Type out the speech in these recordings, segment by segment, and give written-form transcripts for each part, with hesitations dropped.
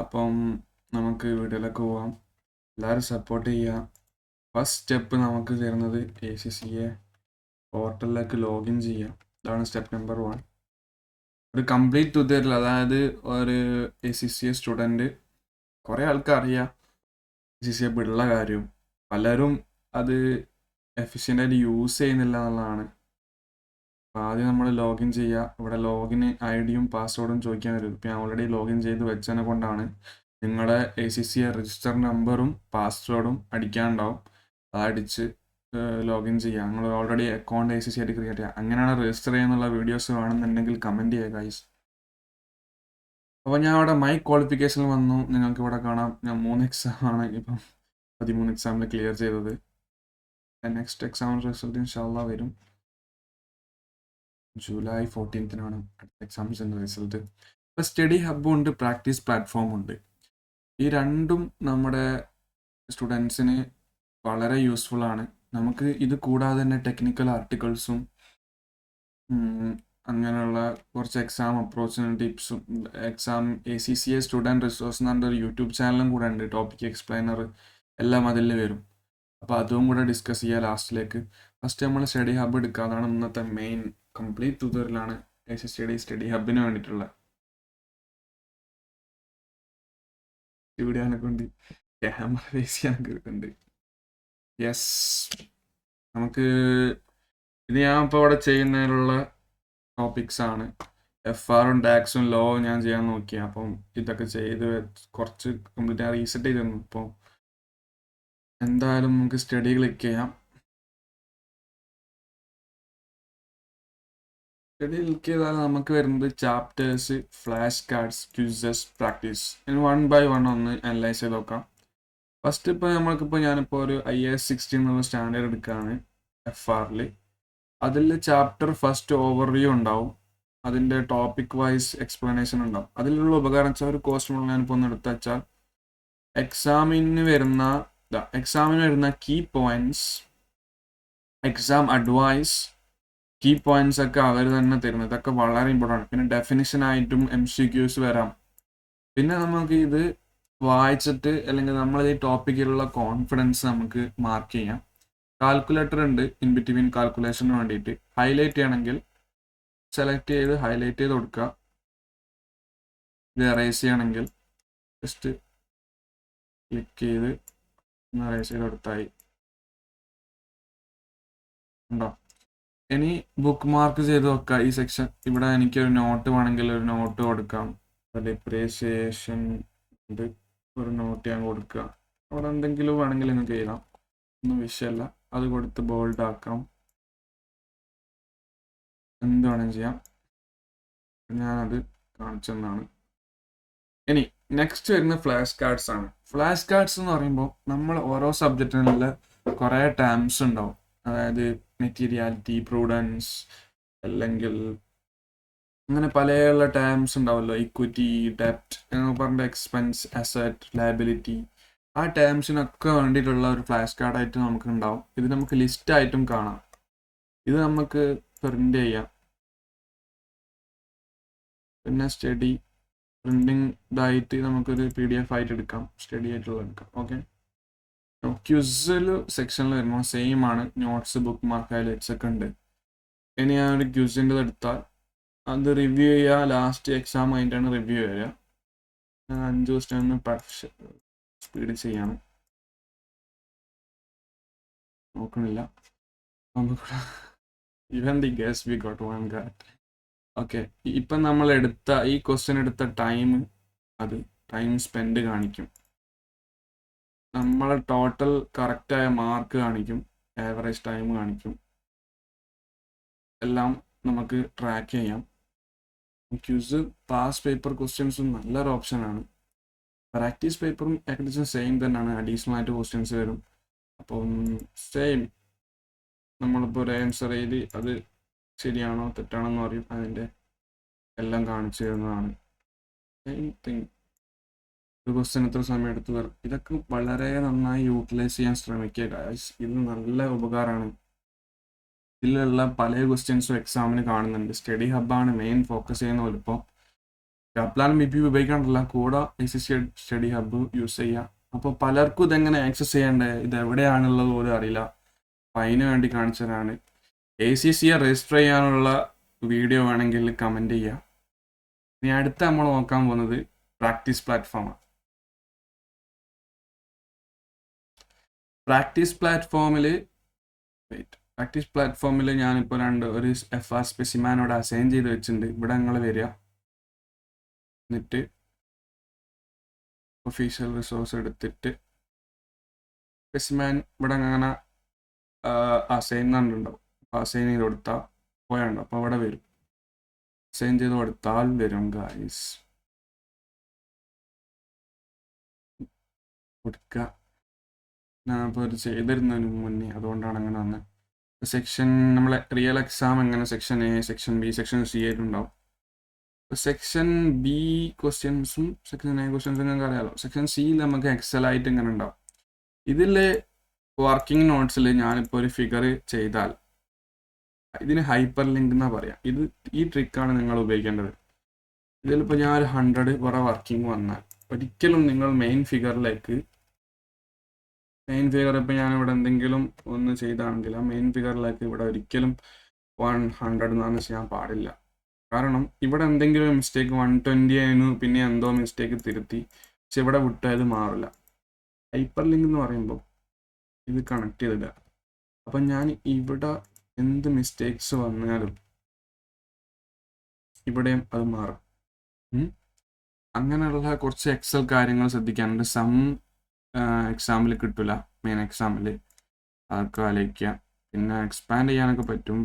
അപ്പം നമുക്ക് വീഡിയോയിലേക്ക് പോവാം. എല്ലാവരും സപ്പോർട്ട് ചെയ്യുക. ഫസ്റ്റ് സ്റ്റെപ്പ് നമുക്ക് തരുന്നത് ACCA പോർട്ടലിലേക്ക് ലോഗിൻ ചെയ്യുക. ഇതാണ് സ്റ്റെപ്പ് നമ്പർ 1. ഒരു കംപ്ലീറ്റ് തുതരിൽ, അതായത് ഒരു ACCA സ്റ്റുഡൻറ്റ്, കുറേ ആൾക്ക് അറിയാം ACCA ഉള്ള കാര്യം. പലരും അത് എഫിഷ്യൻ്റായിട്ട് യൂസ് ചെയ്യുന്നില്ല എന്നുള്ളതാണ്. അപ്പോൾ ആദ്യം നമ്മൾ ലോഗിൻ ചെയ്യുക. ഇവിടെ ലോഗിൻ ID-യും പാസ്വേഡും ചോദിക്കാൻ വരും. ഇപ്പോൾ ഞാൻ ഓൾറെഡി ലോഗിൻ ചെയ്ത് വെച്ചതിനെ കൊണ്ടാണ്. നിങ്ങളുടെ ACCA രജിസ്റ്റർ നമ്പറും പാസ്വേഡും അടിക്കാനുണ്ടാവും. അതടിച്ച് ലോഗിൻ ചെയ്യുക. നിങ്ങൾ ഓൾറെഡി അക്കൗണ്ട് ACCA ആയിട്ട് ക്രിയേറ്റ് ചെയ്യുക. അങ്ങനെയാണ് രജിസ്റ്റർ ചെയ്യുന്നുള്ള വീഡിയോസ് വേണമെന്നുണ്ടെങ്കിൽ കമൻറ്റ് ചെയ്യുക ഗൈസ്. അപ്പോൾ ഞാൻ അവിടെ മൈ ക്വാളിഫിക്കേഷനിൽ വന്നു. നിങ്ങൾക്ക് ഇവിടെ കാണാം, ഞാൻ 3 എക്സാമാണ് ഇപ്പം 13 എക്സാമിൽ ക്ലിയർ ചെയ്തത്. നെക്സ്റ്റ് എക്സാം റിസൾട്ട് ഇൻഷാല്ലാ വരും. ജൂലൈ 14-നാണ് അടുത്ത എക്സാംസിൻ്റെ റിസൾട്ട്. ഇപ്പോൾ സ്റ്റഡി ഹബ്ബും ഉണ്ട്, പ്രാക്ടീസ് പ്ലാറ്റ്ഫോമും ഉണ്ട്. ഈ രണ്ടും നമ്മുടെ സ്റ്റുഡൻസിന് വളരെ യൂസ്ഫുൾ ആണ്. നമുക്ക് ഇത് കൂടാതെ തന്നെ ടെക്നിക്കൽ ആർട്ടിക്കിൾസും അങ്ങനെയുള്ള കുറച്ച് എക്സാം അപ്രോച്ചിന് ടിപ്സും, എക്സാം ACCA സ്റ്റുഡൻറ്റ് റിസോഴ്സ് എന്ന് പറഞ്ഞൊരു യൂട്യൂബ് ചാനലും കൂടെ ഉണ്ട്. ടോപ്പിക് എക്സ്പ്ലെയിനർ എല്ലാം അതിൽ വരും. അപ്പോൾ അതും കൂടെ ഡിസ്കസ് ചെയ്യുക ലാസ്റ്റിലേക്ക്. ഫസ്റ്റ് നമ്മൾ സ്റ്റഡി ഹബ്ബ് എടുക്കുക. അതാണ് ഇന്നത്തെ മെയിൻ കംപ്ലീറ്റ് ട്യൂട്ടോറിയലാണ് സ്റ്റഡി ഹബ്ബിന് വേണ്ടിയിട്ടുള്ള. വീഡിയോനെ കൊണ്ട് ക്യാമറ ഫേസ് ചെയ്യാനൊക്കെ ഉണ്ട്. യെസ്, നമുക്ക് ഇത് ഞാൻ ഇപ്പോൾ ഇവിടെ ചെയ്യുന്നതിലുള്ള ടോപ്പിക്സ് ആണ്. FRഉം ടാക്സും ലോ ഞാൻ ചെയ്യാൻ നോക്കി. അപ്പം ഇതൊക്കെ ചെയ്ത് കുറച്ച് കംപ്ലീറ്റ് റീസെറ്റ് ചെയ്ത് തന്നു. അപ്പോൾ എന്തായാലും നമുക്ക് സ്റ്റഡി ക്ലിക്ക് ചെയ്യാം. സ്റ്റഡി ക്ലിക്ക് ചെയ്താൽ നമുക്ക് വരുന്നത് chapters, flash cards, quizzes, practice. ഇനി 1 by 1 ഒന്ന് അനലൈസ് ചെയ്ത് നോക്കാം. ഫസ്റ്റ് ഇപ്പോൾ ഞാനിപ്പോൾ ഒരു IAS 16 എന്നുള്ള സ്റ്റാൻഡേർഡ് എടുക്കുകയാണ് FRൽ. അതിൽ ചാപ്റ്റർ ഫസ്റ്റ് ഓവർവ്യൂ ഉണ്ടാവും. അതിൻ്റെ ടോപ്പിക് വൈസ് എക്സ്പ്ലനേഷൻ ഉണ്ടാവും. അതിലുള്ള ഉപകാരം വെച്ചാൽ ഒരു കോസ്റ്റ് ഞാനിപ്പോൾ ഒന്ന് എടുത്തു വെച്ചാൽ എക്സാമിന് വരുന്ന key points, exam advice, key points ഒക്കെ അവർ തന്നെ തരുന്നത്. ഇതൊക്കെ വളരെ ഇമ്പോർട്ടൻ്റ്. പിന്നെ ഡെഫിനിഷനായിട്ടും MCQs വരാം. പിന്നെ നമുക്ക് ഇത് വായിച്ചിട്ട് അല്ലെങ്കിൽ നമ്മൾ ഈ ടോപ്പിക്കിലുള്ള കോൺഫിഡൻസ് നമുക്ക് മാർക്ക് ചെയ്യാം. കാൽക്കുലേറ്റർ ഉണ്ട് ഇൻ ബിറ്റ്വീൻ കാൽക്കുലേഷന് വേണ്ടിയിട്ട്. ഹൈലൈറ്റ് ചെയ്യണമെങ്കിൽ സെലക്ട് ചെയ്ത് ഹൈലൈറ്റ് ചെയ്ത് കൊടുക്കുക. ഇത് എറേസ് ചെയ്യണമെങ്കിൽ ജസ്റ്റ് ക്ലിക്ക് ചെയ്ത് എറേസ് ചെയ്ത് കൊടുത്തായി ഉണ്ടോ. ഇനി ബുക്ക് മാർക്ക് ചെയ്ത് വെക്കുക ഈ സെക്ഷൻ. ഇവിടെ എനിക്കൊരു നോട്ട് വേണമെങ്കിൽ ഒരു നോട്ട് കൊടുക്കാം. ഡിപ്രീസിയേഷൻ ഒരു നോട്ട് ഞാൻ കൊടുക്കുക. അവിടെ എന്തെങ്കിലും വേണമെങ്കിൽ നിങ്ങൾക്ക് എഴുതാം, ഒന്നും വിഷയമല്ല. അത് കൊടുത്ത് ബോൾഡ് ആക്കാം, എന്ത് വേണമെങ്കിൽ ചെയ്യാം. ഞാനത് കാണിച്ചെന്നാണ്. ഇനി നെക്സ്റ്റ് വരുന്ന ഫ്ലാഷ് കാർഡ്സ് ആണ്. ഫ്ലാഷ് കാർഡ്സ് എന്ന് പറയുമ്പോൾ നമ്മൾ ഓരോ സബ്ജക്റ്റിനുള്ള കുറേ ടേംസ് ഉണ്ടാവും. അതായത് മെറ്റീരിയാലിറ്റി, പ്രൂഡൻസ്, അല്ലെങ്കിൽ അങ്ങനെ പലയുള്ള ടേംസ് ഉണ്ടാവുമല്ലോ. ഇക്വിറ്റി, ഡെപ്റ്റ് എന്ന് പറഞ്ഞ എക്സ്പെൻസ്, അസറ്റ്, ലയബിലിറ്റി. ആ ടേംസിനൊക്കെ വേണ്ടിയിട്ടുള്ള ഒരു ഫ്ലാഷ് കാർഡായിട്ട് നമുക്ക് ഉണ്ടാവും. ഇത് നമുക്ക് ലിസ്റ്റായിട്ടും കാണാം. ഇത് നമുക്ക് പ്രിൻ്റ് ചെയ്യാം. പിന്നെ സ്റ്റഡി പ്രിൻറ്റിങ് ഇതായിട്ട് നമുക്കൊരു PDF ആയിട്ട് എടുക്കാം, സ്റ്റഡി ആയിട്ടുള്ള എടുക്കാം. ഓക്കെ, ക്വിസിൽ സെക്ഷനിൽ വരുമ്പോൾ സെയിം ആണ്. നോട്ട്സ്, ബുക്ക് മാർക്ക്, ഹൈലൈറ്റ്സ് ഒക്കെ ഉണ്ട്. ഇനി ഞാൻ ഒരു ക്വിസിൻ്റെ എടുത്താൽ അത് റിവ്യൂ ചെയ്യുക. ലാസ്റ്റ് എക്സാം കഴിഞ്ഞിട്ടാണ് റിവ്യൂ വരിക. 5 ദിവസത്തെ ഒന്ന് സ്പീഡ് ചെയ്യാണ്, നോക്കണില്ല. Even the guess we got 1 ഗാറ്റ്. ഓക്കെ, ഇപ്പം നമ്മൾ ഈ ക്വസ്റ്റ്യൻ എടുത്ത ടൈം, അത് ടൈം സ്പെൻഡ് കാണിക്കും. നമ്മളെ ടോട്ടൽ കറക്റ്റായ മാർക്ക് കാണിക്കും, ആവറേജ് ടൈം കാണിക്കും. എല്ലാം നമുക്ക് ട്രാക്ക് ചെയ്യാം. ക്വിസ്, പാസ് പേപ്പർ ക്വസ്റ്റ്യൻസും നല്ലൊരു ഓപ്ഷനാണ്. പ്രാക്ടീസ് പേപ്പറും ഏകദേശം സെയിം തന്നെയാണ്. അഡീഷണൽ ആയിട്ട് ക്വസ്റ്റ്യൻസ് വരും. അപ്പം സെയിം നമ്മളിപ്പോൾ ഒരു ആൻസർ എഴുതി അത് ശരിയാണോ തെറ്റാണോ എന്ന് പറയും. അതിൻ്റെ എല്ലാം കാണിച്ചു തരുന്നതാണ്. Same thing. ഒരു ക്വസ്റ്റ്യൻ എത്ര സമയം എടുത്ത് വരും. ഇതൊക്കെ വളരെ നന്നായി യൂട്ടിലൈസ് ചെയ്യാൻ ശ്രമിക്കുക. ഇത് നല്ല ഉപകാരമാണ്. ഇതിലുള്ള പല ക്വസ്റ്റ്യൻസും എക്സാമിന് കാണുന്നുണ്ട്. സ്റ്റഡി ഹബ്ബാണ് മെയിൻ ഫോക്കസ് ചെയ്യുന്ന പോലെ. ഇപ്പോൾ കപ്ലാൻ MPP ഉപയോഗിക്കാണ്ടില്ല, കൂടെ ACC സ്റ്റഡി ഹബ്ബ് യൂസ് ചെയ്യുക. അപ്പോൾ പലർക്കും ഇതെങ്ങനെ ആക്സസ് ചെയ്യേണ്ടത്, ഇത് എവിടെയാണുള്ളത് പോലും അറിയില്ല. അപ്പം അതിന് വേണ്ടി കാണിച്ചതാണ്. ACC രജിസ്റ്റർ ചെയ്യാനുള്ള വീഡിയോ വേണമെങ്കിൽ കമൻറ്റ് ചെയ്യുക. ഇനി അടുത്ത നമ്മൾ നോക്കാൻ പോകുന്നത് പ്രാക്ടീസ് പ്ലാറ്റ്ഫോമാണ്. പ്രാക്ടീസ് പ്ലാറ്റ്ഫോമിൽ ഞാനിപ്പോൾ ഒരു FR സ്പെസിമാനോട് അസൈൻ ചെയ്ത് വെച്ചിട്ടുണ്ട്. ഇവിടെ നിങ്ങൾ വരിക, എന്നിട്ട് ഒഫീഷ്യൽ റിസോഴ്സ് എടുത്തിട്ട് സ്പെസിമാൻ ഇവിടെ അങ്ങനെ അസൈൻ എന്നുണ്ടാവും. അസൈൻ ചെയ്ത് കൊടുത്താൽ പോയാണ്ടോ, അപ്പോൾ അവിടെ വരും. അസൈൻ ചെയ്ത് കൊടുത്താൽ വരും ഗായ്സ്. കൊടുക്കുക. ഞാനിപ്പോൾ ഇത് ചെയ്തിരുന്നതിന് മുന്നേ, അതുകൊണ്ടാണ് അങ്ങനെ വന്നത്. സെക്ഷൻ നമ്മളെ റിയൽ എക്സാം എങ്ങനെ section A, section B, section C ആയിട്ടുണ്ടാവും. സെക്ഷൻ B ക്വസ്റ്റ്യൻസും സെക്ഷൻ A ക്വസ്റ്റ്യൻസും നിങ്ങൾക്ക് അറിയാമല്ലോ. സെക്ഷൻ Cയിൽ നമുക്ക് എക്സൽ ആയിട്ട് ഇങ്ങനെ ഉണ്ടാവും. ഇതിൽ വർക്കിംഗ് നോട്ട്സിൽ ഞാനിപ്പോൾ ഒരു ഫിഗർ ചെയ്താൽ ഇതിന് ഹൈപ്പർ ലിങ്ക് എന്നാ പറയാം. ഈ ട്രിക്കാണ് നിങ്ങൾ ഉപയോഗിക്കേണ്ടത്. ഇതിലിപ്പോൾ ഞാൻ ഒരു 100 വേറെ വർക്കിംഗ് വന്നാൽ ഒരിക്കലും നിങ്ങൾ മെയിൻ ഫിഗർ ഇപ്പോൾ ഞാനിവിടെ എന്തെങ്കിലും ഒന്ന് ചെയ്താണെങ്കിൽ ആ മെയിൻ ഫിഗറിലേക്ക് ഇവിടെ ഒരിക്കലും 100 എന്നാണ് ചെയ്യാൻ പാടില്ല. കാരണം ഇവിടെ എന്തെങ്കിലും മിസ്റ്റേക്ക് 120 ആയിരുന്നു, പിന്നെ എന്തോ മിസ്റ്റേക്ക് തിരുത്തി, പക്ഷെ ഇവിടെ വിട്ടായത് മാറില്ല. ഹൈപ്പർ ലിങ്ക് എന്ന് പറയുമ്പോൾ ഇത് കണക്ട് ചെയ്തില്ല. അപ്പം ഞാൻ ഇവിടെ എന്ത് മിസ്റ്റേക്സ് വന്നാലും ഇവിടെയും അത് മാറും. അങ്ങനെയുള്ള കുറച്ച് എക്സൽ കാര്യങ്ങൾ ശ്രദ്ധിക്കാനുണ്ട്. എക്സാമിൽ കിട്ടില്ല, മെയിൻ എക്സാമിൽ അതൊക്കെ ആലോചിക്കുക. പിന്നെ എക്സ്പാൻഡ് ചെയ്യാനൊക്കെ പറ്റും.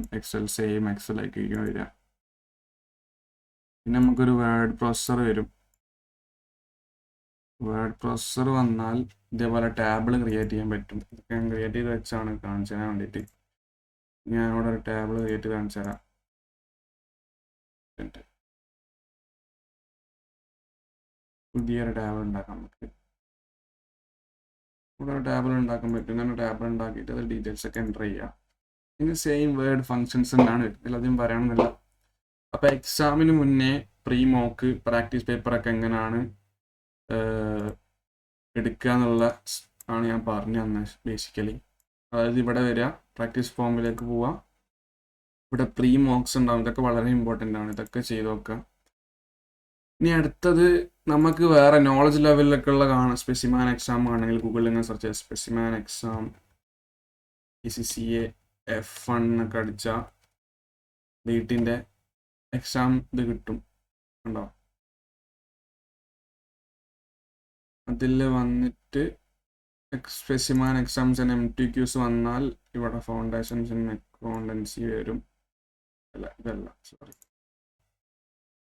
സെയിം എക്സലാക്കി വരിക. പിന്നെ നമുക്കൊരു വേർഡ് പ്രോസസ്സർ വരും. വേർഡ് പ്രോസസ്സർ വന്നാൽ ഇതേപോലെ ടാബിൾ ക്രിയേറ്റ് ചെയ്യാൻ പറ്റും. ഇതൊക്കെ ഞാൻ ക്രിയേറ്റ് ചെയ്ത് വെച്ചാണ് കാണിച്ചു തരാൻ വേണ്ടിയിട്ട്. ഞാനിവിടെ ഒരു ടാബിൾ ക്രിയേറ്റ് ചെയ്ത് കാണിച്ചു തരാം. പുതിയൊരു ടാബിൾ ഉണ്ടാക്കാം നമുക്ക്. ഇവിടെ ഒരു ടാബിൾ ഉണ്ടാക്കാൻ പറ്റും. ഇങ്ങനെ ടാബിൾ ഉണ്ടാക്കിയിട്ട് അത് ഡീറ്റെയിൽസ് ഒക്കെ എൻ്റർ ചെയ്യുക. ഇനി സെയിം വേർഡ് ഫങ്ഷൻസ് തന്നെയാണ് ഇതിലധികം പറയണമെന്നില്ല. അപ്പോൾ എക്സാമിന് മുന്നേ പ്രീ മോക്ക് പ്രാക്ടീസ് പേപ്പറൊക്കെ എങ്ങനെയാണ് എടുക്കുക എന്നുള്ള ആണ് ഞാൻ പറഞ്ഞു തന്നത് ബേസിക്കലി. അതായത് ഇവിടെ വരിക, പ്രാക്ടീസ് ഫോമിലേക്ക് പോവുക, ഇവിടെ പ്രീ മോക്സ് ഉണ്ടാവും. ഇതൊക്കെ വളരെ ഇമ്പോർട്ടൻ്റ് ആണ്. ഇതൊക്കെ ചെയ്ത് നോക്കുക. ഇനി അടുത്തത് നമുക്ക് വേറെ നോളജ് ലെവലിലൊക്കെ ഉള്ള കാണാം. സ്പെസിമാൻ എക്സാം ആണെങ്കിൽ ഗൂഗിളിൽ ഇങ്ങനെ സെർച്ച് ചെയ്യുക, സ്പെസിമാൻ എക്സാം ACCA F1 എന്നൊക്കെ അടിച്ചാൽ വീട്ടിൻ്റെ എക്സാം ഇത് കിട്ടും. ഉണ്ടോ? അതിൽ വന്നിട്ട് സ്പെസിമാൻ എക്സാംസ് ആൻഡ് MTQs വന്നാൽ ഇവിടെ ഫൗണ്ടേഷൻസ് ഇൻ അക്കൗണ്ടൻസി വരും. ഇതല്ല സോറി,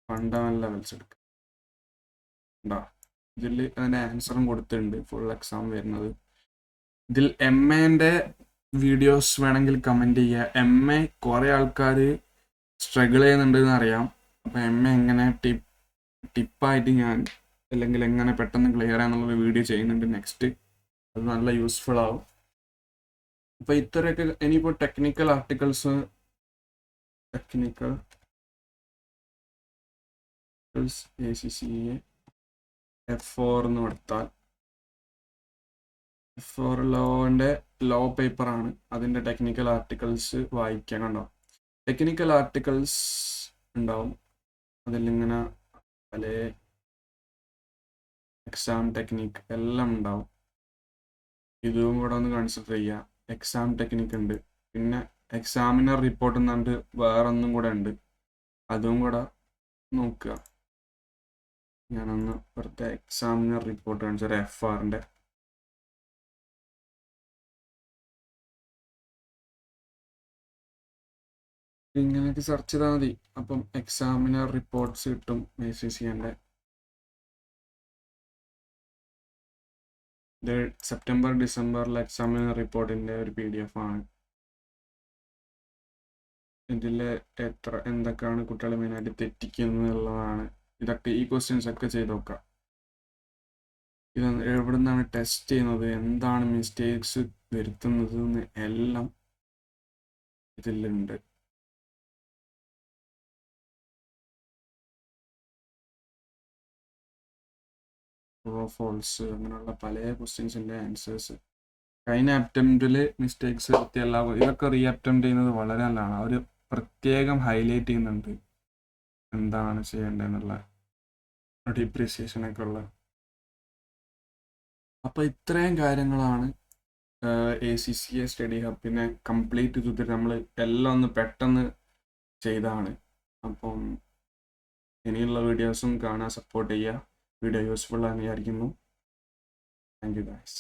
ഫണ്ടമെന്റൽ ലെവൽസ് എടുക്കുക. ഉണ്ടോ? ഇതിൽ അതിൻ്റെ ആൻസറും കൊടുത്തിട്ടുണ്ട്, ഫുൾ എക്സാം വരുന്നത്. ഇതിൽ MAൻ്റെ വീഡിയോസ് വേണമെങ്കിൽ കമൻറ്റ് ചെയ്യുക. MA കുറേ ആൾക്കാർ സ്ട്രഗിൾ ചെയ്യുന്നുണ്ടെന്ന് അറിയാം. അപ്പോൾ MA എങ്ങനെ ടിപ്പായിട്ട് ഞാൻ അല്ലെങ്കിൽ എങ്ങനെ പെട്ടെന്ന് ക്ലിയർ ആണെന്നുള്ള വീഡിയോ ചെയ്യുന്നുണ്ട് നെക്സ്റ്റ്. അത് നല്ല യൂസ്ഫുൾ ആവും. അപ്പോൾ ഇത്രയൊക്കെ. ഇനിയിപ്പോൾ ടെക്നിക്കൽ ആർട്ടിക്കിൾസ് ACCA F4 എന്ന് കൊടുത്താൽ F4 ലോ പേപ്പറാണ്. അതിൻ്റെ ടെക്നിക്കൽ ആർട്ടിക്കിൾസ് വായിക്കാൻ. കണ്ടോ? ടെക്നിക്കൽ ആർട്ടിക്കിൾസ് ഉണ്ടാവും. അതിലിങ്ങനെ പല എക്സാം ടെക്നിക്ക് എല്ലാം ഉണ്ടാവും. ഇതും കൂടെ ഒന്ന് കൺസിഡർ ചെയ്യുക. എക്സാം ടെക്നിക്ക് ഉണ്ട്, പിന്നെ എക്സാമിനർ റിപ്പോർട്ട് എന്നുണ്ട് വേറൊന്നും കൂടെ ഉണ്ട്. അതും കൂടെ നോക്കുക. ഞാനൊന്ന് വെറുതെ എക്സാമിനർ റിപ്പോർട്ട് കാണിച്ചാൽ FRൻ്റെ ഇങ്ങനെയൊക്കെ സെർച്ച് ചെയ്താൽ മതി. അപ്പം എക്സാമിനർ റിപ്പോർട്ട്സ് കിട്ടും ACCൻ്റെ. ഇത് സെപ്റ്റംബർ ഡിസംബറിലെ എക്സാമിനർ റിപ്പോർട്ടിൻ്റെ ഒരു PDF ആണ്. ഇതിൽ എന്തൊക്കെയാണ് കുട്ടികൾ മെയിനായിട്ട് തെറ്റിക്കുന്നത് എന്നുള്ളതാണ്. ഇതൊക്കെ ഈ ക്വസ്റ്റ്യൻസ് ഒക്കെ ചെയ്ത് നോക്കാം. ഇത് എവിടെ നിന്നാണ് ടെസ്റ്റ് ചെയ്യുന്നത്, എന്താണ് മിസ്റ്റേക്സ് വരുത്തുന്നത് എന്ന് എല്ലാം ഇതിലുണ്ട്. ട്രൂ ഫോൾസ് അങ്ങനെയുള്ള പല ക്വസ്റ്റ്യൻസിൻ്റെ ആൻസേഴ്സ് കഴിഞ്ഞ അറ്റംപ്റ്റിൽ മിസ്റ്റേക്സ് വരുത്തിയല്ല ഇതൊക്കെ റീ അറ്റംപ്റ്റ് ചെയ്യുന്നത് വളരെ നല്ലതാണ്. അവർ പ്രത്യേകം ഹൈലൈറ്റ് ചെയ്യുന്നുണ്ട് എന്താണ് ചെയ്യേണ്ടതെന്നുള്ള ഡിപ്രീസിയേഷനൊക്കെ ഉള്ള. അപ്പോൾ ഇത്രയും കാര്യങ്ങളാണ് ACCA സ്റ്റഡി ഹബിനെ കംപ്ലീറ്റ് ചെയ്തിട്ട് നമ്മൾ എല്ലാം ഒന്ന് പെട്ടെന്ന് ചെയ്താണ്. അപ്പം ഇനിയുള്ള വീഡിയോസും കാണാൻ സപ്പോർട്ട് ചെയ്യുക. വീഡിയോ യൂസ്ഫുൾ ആണെന്ന് വിചാരിക്കുന്നു. Thank you guys.